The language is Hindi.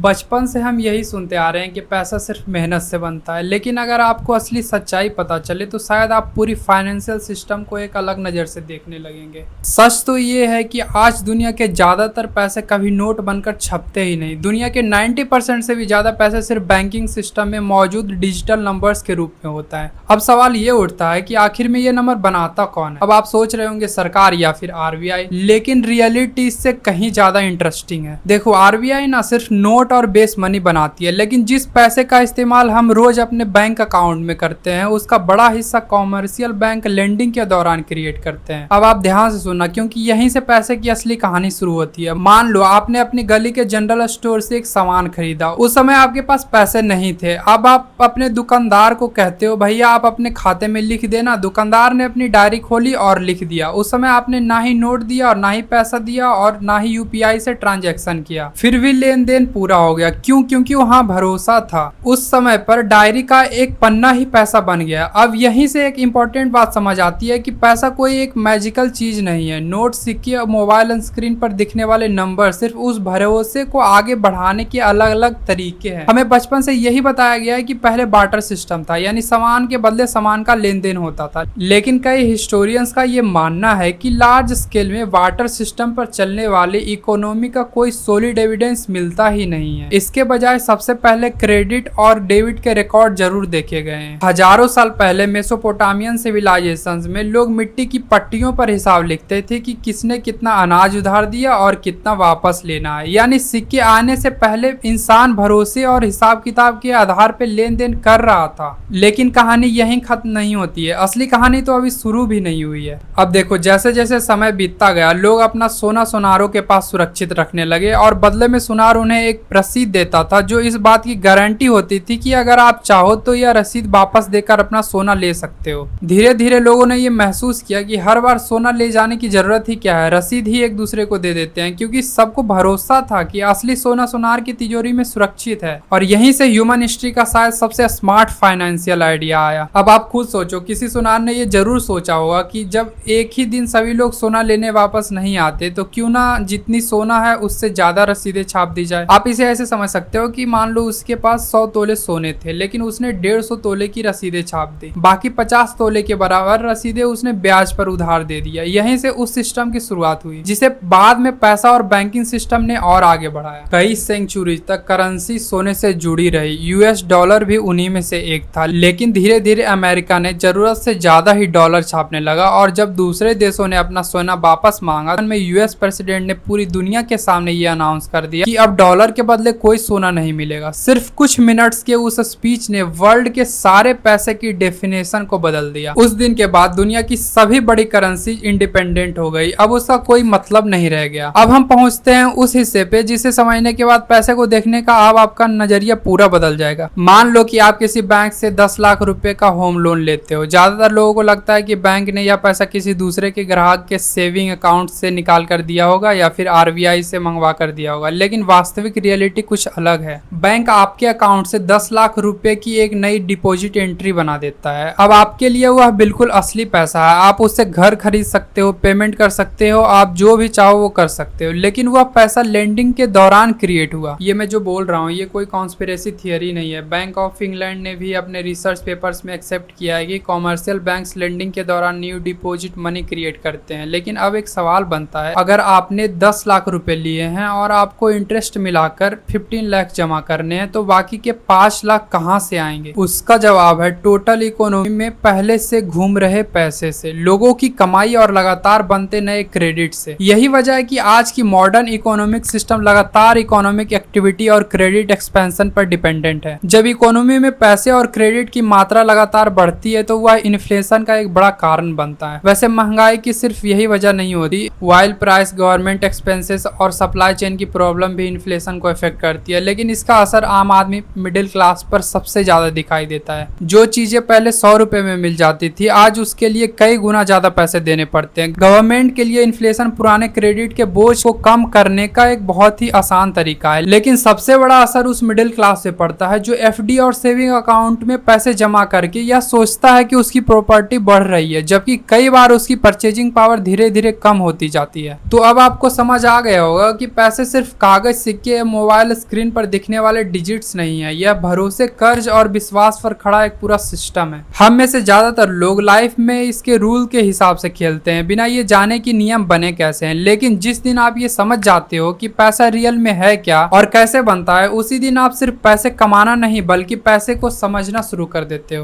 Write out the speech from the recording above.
बचपन से हम यही सुनते आ रहे हैं कि पैसा सिर्फ मेहनत से बनता है, लेकिन अगर आपको असली सच्चाई पता चले तो शायद आप पूरी फाइनेंशियल सिस्टम को एक अलग नज़र से देखने लगेंगे। सच तो ये है कि आज दुनिया के ज़्यादातर पैसे कभी नोट बनकर छपते ही नहीं। दुनिया के 90% से भी ज़्यादा पैसे सिर्फ बैंकिंग सिस्टम में मौजूद डिजिटल नंबर्स के रूप में होता है। अब सवाल ये उठता है कि आखिर में ये नंबर बनाता कौन है। अब आप सोच रहे होंगे सरकार या फिर आरबीआई, लेकिन रियलिटी इससे कहीं ज़्यादा इंटरेस्टिंग है। देखो, आरबीआई ना सिर्फ नोट और बेस मनी बनाती है, लेकिन जिस पैसे का इस्तेमाल हम रोज अपने बैंक अकाउंट में करते हैं उसका बड़ा हिस्सा कॉमर्शियल बैंक लेंडिंग के दौरान क्रिएट करते हैं। अब आप ध्यान से सुनना, क्योंकि यहीं से पैसे की असली कहानी शुरू होती है। मान लो आपने अपनी गली के जनरल स्टोर से एक सामान खरीदा। उस समय आपके पास पैसे नहीं थे। अब आप अपने दुकानदार को कहते हो भैया आप अपने खाते में लिख देना। दुकानदार ने अपनी डायरी खोली और लिख दिया। उस समय आपने ना ही नोट दिया और ना ही पैसा दिया और ना ही यूपीआई से ट्रांजैक्शन किया, फिर भी लेन देन पूरा हो गया। क्यों? क्योंकि वहाँ भरोसा था। उस समय पर डायरी का एक पन्ना ही पैसा बन गया। अब यहीं से एक इम्पोर्टेंट बात समझ आती है कि पैसा कोई एक मैजिकल चीज नहीं है। नोट, सिक्के और मोबाइल स्क्रीन पर दिखने वाले नंबर सिर्फ उस भरोसे को आगे बढ़ाने के अलग अलग तरीके हैं। हमें बचपन से यही बताया गया है कि पहले बार्टर सिस्टम था, यानी सामान के बदले सामान का लेन देन होता था। लेकिन कई हिस्टोरियंस का ये मानना है कि लार्ज स्केल में बार्टर सिस्टम पर चलने वाले इकोनॉमी का कोई सॉलिड एविडेंस मिलता ही नहीं है। इसके बजाय सबसे पहले क्रेडिट और डेबिट के रिकॉर्ड जरूर देखे गए हैं। हजारों साल पहले मेसोपोटामियन सिविलाइजेशंस में लोग मिट्टी की पट्टियों पर हिसाब लिखते थे कि किसने कितना अनाज उधार दिया और कितना वापस लेना है। यानी सिक्के आने से पहले इंसान भरोसे और हिसाब किताब के आधार पर लेन देन कर रहा था। लेकिन कहानी यहीं खत्म नहीं होती है। असली कहानी तो अभी शुरू भी नहीं हुई है। अब देखो, जैसे जैसे समय बीतता गया लोग अपना सोना सुनारों के पास सुरक्षित रखने लगे और बदले में सुनार उन्हें एक रसीद देता था जो इस बात की गारंटी होती थी कि अगर आप चाहो तो यह रसीद वापस देकर अपना सोना ले सकते हो। धीरे धीरे लोगों ने यह महसूस किया कि हर बार सोना ले जाने की जरूरत ही क्या है, रसीद ही एक दूसरे को दे देते हैं, क्योंकि सबको भरोसा था कि असली सोना सुनार की तिजोरी में सुरक्षित है। और यहीं से ह्यूमन हिस्ट्री का शायद सबसे स्मार्ट फाइनेंशियल आइडिया आया। अब आप खुद सोचो, किसी सुनार ने यह जरूर सोचा होगा कि जब एक ही दिन सभी लोग सोना लेने वापस नहीं आते तो क्यों ना जितनी सोना है उससे ज्यादा रसीदें छाप दी जाए। आप इसे ऐसे समझ सकते हो कि मान लो उसके पास 100 तोले सोने थे, लेकिन उसने 150 तोले की रसीदें छाप दी। बाकी 50 तोले के बराबर रसीदें उसने ब्याज पर उधार दे दिया। यहीं से उस सिस्टम की शुरुआत हुई जिसे बाद में पैसा और बैंकिंग सिस्टम ने और आगे बढ़ाया। कई सेंचुरी तक करेंसी सोने से जुड़ी रही। यूएस डॉलर भी उन्हीं में से एक था। लेकिन धीरे धीरे अमेरिका ने जरूरत से ज्यादा ही डॉलर छापने लगा और जब दूसरे देशों ने अपना सोना वापस मांगा तो यूएस प्रेसिडेंट ने पूरी दुनिया के सामने ये अनाउंस कर दिया कि अब डॉलर के बदले कोई सोना नहीं मिलेगा। सिर्फ कुछ मिनट्स के उस स्पीच ने वर्ल्ड के सारे पैसे की डेफिनेशन को बदल दिया। उस दिन के बाद दुनिया की सभी बड़ी करेंसी इंडिपेंडेंट हो गई। अब उसका कोई मतलब नहीं रह गया। अब हम पहुंचते हैं उस हिस्से पे जिसे समझने के बाद पैसे को देखने का अब आपका नजरिया पूरा बदल जाएगा। मान लो कि आप किसी बैंक से 10 लाख रुपए का होम लोन लेते हो। ज्यादातर लोगों को लगता है कि बैंक ने यह पैसा किसी दूसरे के ग्राहक के सेविंग अकाउंट से निकाल कर दिया होगा या फिर आरबीआई से मंगवा कर दिया होगा, लेकिन वास्तविक रियलिटी कुछ अलग है। बैंक आपके अकाउंट से 10 लाख रुपए की एक नई डिपॉजिट एंट्री बना देता है। अब आपके लिए वह बिल्कुल असली पैसा है। आप उससे घर खरीद सकते हो, पेमेंट कर सकते हो, आप जो भी चाहो वो कर सकते हो। लेकिन वह पैसा लेंडिंग के दौरान क्रिएट हुआ। ये मैं जो बोल रहा हूँ ये कोई कॉन्स्पिरेसी थियरी नहीं है। बैंक ऑफ इंग्लैंड ने भी अपने रिसर्च पेपर्स में एक्सेप्ट किया है कि कॉमर्शियल बैंक्स लेंडिंग के दौरान न्यू डिपॉजिट मनी क्रिएट करते हैं। लेकिन अब एक सवाल बनता है, अगर आपने 10 लाख रुपए लिए हैं और आपको इंटरेस्ट मिलाकर 15 लाख जमा करने हैं तो बाकी के 5 लाख कहां से आएंगे? उसका जवाब है टोटल इकोनॉमी में पहले से घूम रहे पैसे से, लोगों की कमाई और लगातार बनते नए क्रेडिट से। यही वजह है कि आज की मॉडर्न इकोनॉमिक सिस्टम लगातार इकोनॉमिक एक्टिविटी और क्रेडिट एक्सपेंशन पर डिपेंडेंट है। जब इकोनॉमी में पैसे और क्रेडिट की मात्रा लगातार बढ़ती है तो वह इन्फ्लेशन का एक बड़ा कारण बनता है। वैसे महंगाई की सिर्फ यही वजह नहीं होती। ऑयल प्राइस, गवर्नमेंट एक्सपेंसेस और सप्लाई चेन की प्रॉब्लम भी इन्फ्लेशन को इफेक्ट करती है, लेकिन इसका असर आम आदमी, मिडिल क्लास पर सबसे ज्यादा दिखाई देता है। जो चीजें पहले 100 रुपए में मिल जाती थी आज उसके लिए कई गुना ज्यादा पैसे देने पड़ते हैं। गवर्नमेंट के लिए इन्फ्लेशन पुराने क्रेडिट के बोझ को कम करने का एक बहुत ही आसान तरीका है, लेकिन सबसे बड़ा असर उस मिडिल क्लास से पड़ता है जो एफडी और सेविंग अकाउंट में पैसे जमा करके यह सोचता है कि उसकी प्रॉपर्टी बढ़ रही है, जबकि कई बार उसकी परचेजिंग पावर धीरे धीरे कम होती जाती है। तो अब आपको समझ आ गया होगा कि पैसे सिर्फ कागज, सिक्के, मोबाइल मोबाइल स्क्रीन पर दिखने वाले डिजिट्स नहीं है, यह भरोसे, कर्ज और विश्वास पर खड़ा एक पूरा सिस्टम है। हम में से ज्यादातर लोग लाइफ में इसके रूल के हिसाब से खेलते हैं, बिना ये जाने कि नियम बने कैसे हैं। लेकिन जिस दिन आप ये समझ जाते हो कि पैसा रियल में है क्या और कैसे बनता है, उसी दिन आप सिर्फ पैसे कमाना नहीं बल्कि पैसे को समझना शुरू कर देते हो।